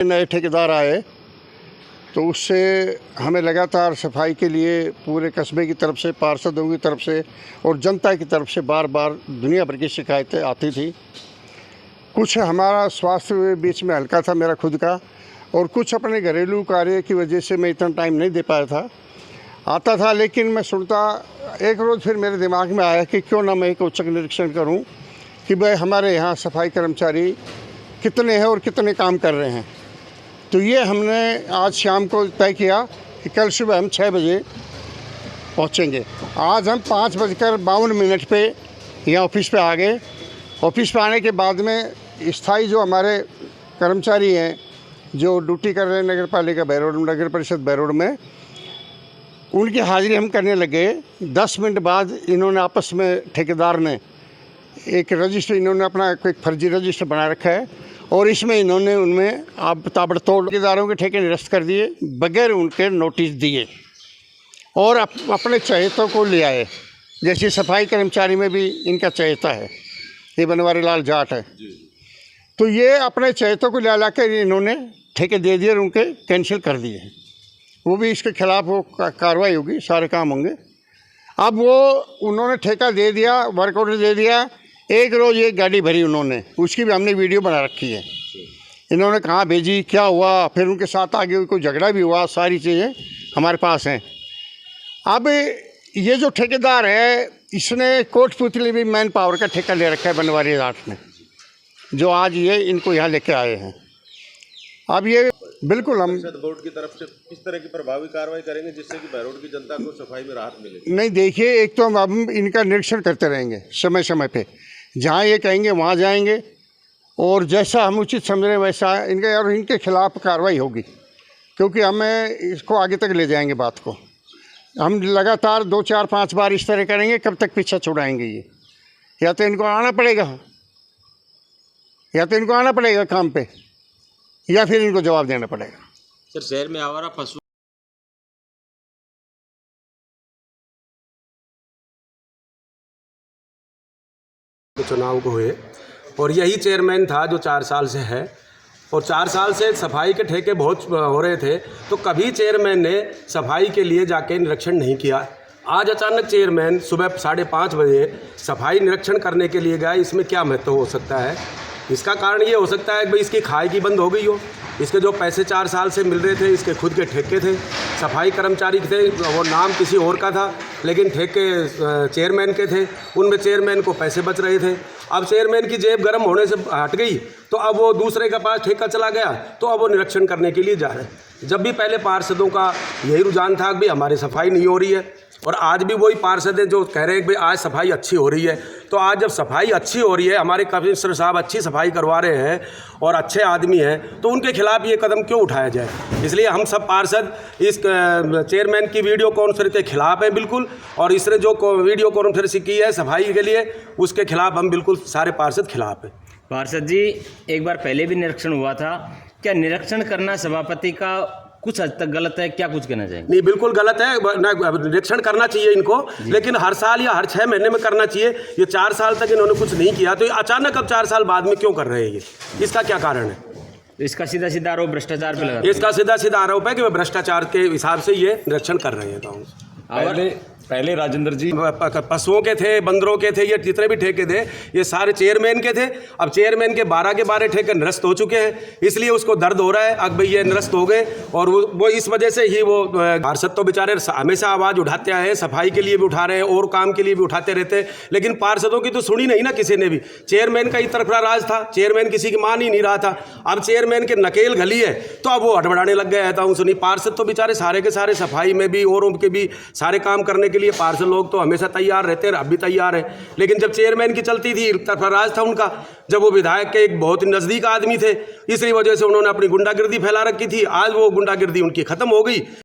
नए ठेकेदार आए तो उससे हमें लगातार सफाई के लिए पूरे कस्बे की तरफ से, पार्षदों की तरफ से और जनता की तरफ से बार बार दुनिया भर की शिकायतें आती थी। कुछ हमारा स्वास्थ्य बीच में हल्का था मेरा खुद का, और कुछ अपने घरेलू कार्य की वजह से मैं इतना टाइम नहीं दे पाया था। आता था लेकिन मैं सुनता, एक रोज़ फिर मेरे दिमाग में आया कि क्यों ना मैं एक औचक निरीक्षण करूं कि भाई हमारे यहाँ सफाई कर्मचारी कितने हैं और कितने काम कर रहे हैं। तो ये हमने आज शाम को तय किया कि कल सुबह हम 6 बजे पहुँचेंगे। आज हम 5:52 पे यहाँ ऑफिस पे आ गए। ऑफिस पे आने के बाद में स्थायी जो हमारे कर्मचारी हैं जो ड्यूटी कर रहे हैं नगर पालिका बहरोड, नगर परिषद बहरोड में, उनकी हाज़िरी हम करने लगे। 10 मिनट बाद इन्होंने आपस में, ठेकेदार ने एक रजिस्टर, इन्होंने अपना एक फर्जी रजिस्टर बना रखा है और इसमें इन्होंने उनमें आप ताबड़तोड़ ठेकेदारों के ठेके निरस्त कर दिए बगैर उनके नोटिस दिए और अपने चहेतों को ले आए। जैसे सफाई कर्मचारी में भी इनका चहेता है, ये बनवारी लाल जाट है, तो ये अपने चहेतों को ला कर इन्होंने ठेके दे दिए और उनके कैंसिल कर दिए। वो भी इसके खिलाफ वो कार्रवाई होगी, सारे काम होंगे। अब वो उन्होंने ठेका दे दिया, वर्क ऑर्डर दे दिया, एक रोज़ एक गाड़ी भरी उन्होंने, उसकी भी हमने वीडियो बना रखी है। इन्होंने कहाँ भेजी, क्या हुआ, फिर उनके साथ आगे कोई झगड़ा भी हुआ, सारी चीज़ें हमारे पास हैं। अब ये जो ठेकेदार है इसने कोटपुतली भी मैन पावर का ठेका ले रखा है बनवारी घाट में, जो आज ये इनको यहाँ लेके आए हैं। अब ये बिल्कुल हम बोर्ड की तरफ से किस तरह की प्रभावी कार्रवाई करेंगे जिससे कि बहरोड की जनता को सफाई में राहत मिले? नहीं, देखिए, एक तो हम इनका निरीक्षण करते रहेंगे समय समय पे, जहाँ ये कहेंगे वहाँ जाएंगे और जैसा हम उचित समझ रहे हैं वैसा इनके और इनके खिलाफ कार्रवाई होगी, क्योंकि हमें इसको आगे तक ले जाएंगे बात को। हम लगातार 2, 4, 5 बार इस तरह करेंगे, कब तक पीछा छुड़ाएंगे ये? या तो इनको आना पड़ेगा काम पे, या फिर इनको जवाब देना पड़ेगा। सर, शहर में आवारा पशु चुनाव को हुए और यही चेयरमैन था जो 4 साल से है, और 4 साल से सफाई के ठेके बहुत हो रहे थे, तो कभी चेयरमैन ने सफाई के लिए जाके निरीक्षण नहीं किया। आज अचानक चेयरमैन सुबह 5:30 बजे सफाई निरीक्षण करने के लिए गया। इसमें क्या महत्व हो सकता है? इसका कारण ये हो सकता है कि भाई इसकी खाई की बंद हो गई हो। इसके जो पैसे 4 साल से मिल रहे थे, इसके खुद के ठेके थे, सफाई कर्मचारी थे, वो नाम किसी और का था, लेकिन ठेके चेयरमैन के थे, उनमें चेयरमैन को पैसे बच रहे थे। अब चेयरमैन की जेब गर्म होने से हट गई तो अब वो दूसरे के पास ठेका चला गया, तो अब वो निरीक्षण करने के लिए जा रहे हैं। जब भी पहले पार्षदों का यही रुझान था कि भाई हमारी सफाई नहीं हो रही है, और आज भी वही पार्षद हैं जो कह रहे हैं कि भाई आज सफाई अच्छी हो रही है। तो आज जब सफाई अच्छी हो रही है, हमारे कमिश्नर साहब अच्छी सफाई करवा रहे हैं और अच्छे आदमी हैं, तो उनके खिलाफ ये कदम क्यों उठाया जाए? इसलिए हम सब पार्षद इस चेयरमैन की वीडियो कॉन्फ्रेंस के खिलाफ हैं बिल्कुल, और इसने जो वीडियो कॉन्फ्रेंस की है सफाई के लिए, उसके खिलाफ हम बिल्कुल सारे पार्षद खिलाफ हैं। पार्षद जी, एक बार पहले भी निरीक्षण हुआ था, क्या निरीक्षण करना सभापति का कुछ हद तक गलत है? क्या कुछ कहना चाहेंगे? नहीं, बिल्कुल गलत है। निरीक्षण करना चाहिए इनको, लेकिन हर साल या हर 6 महीने में करना चाहिए। ये 4 साल तक इन्होंने कुछ नहीं किया, तो अचानक अब 4 साल बाद में क्यों कर रहे हैं ये? इसका क्या कारण है? इसका सीधा सीधा आरोप भ्रष्टाचार पे लगा। इसका सीधा सीधा आरोप है कि वे भ्रष्टाचार के हिसाब से ये निरीक्षण कर रहे हैं गाँव। पहले राजेंद्र जी पशुओं के थे, बंदरों के थे, ये जितने भी ठेके थे ये सारे चेयरमैन के थे। अब चेयरमैन के 12 के 12 ठेके निरस्त हो चुके हैं, इसलिए उसको दर्द हो रहा है अब भाई ये निरस्त हो गए, और वो इस वजह से ही वो पार्षद तो बेचारे हमेशा आवाज़ उठाते आए हैं, सफाई के लिए भी उठा रहे हैं और काम के लिए भी उठाते रहते हैं, लेकिन पार्षदों की तो सुनी नहीं ना किसी ने भी। चेयरमैन का ही तरफा राज था, चेयरमैन किसी की मान ही नहीं रहा था। अब चेयरमैन के नकेल गली है तो अब वो हड़बड़ाने लग गया था। सुनी, पार्षद तो बेचारे सारे के सारे सफाई में भी और उनके भी सारे काम करने के लिए पार्षद लोग तो हमेशा तैयार रहते हैं, अब भी तैयार है, लेकिन जब चेयरमैन की चलती थी, सरफराज था उनका, जब वो विधायक के एक बहुत ही नज़दीक आदमी थे, इसी वजह से उन्होंने अपनी गुंडागिर्दी फैला रखी थी। आज वो गुंडागिर्दी उनकी ख़त्म हो गई।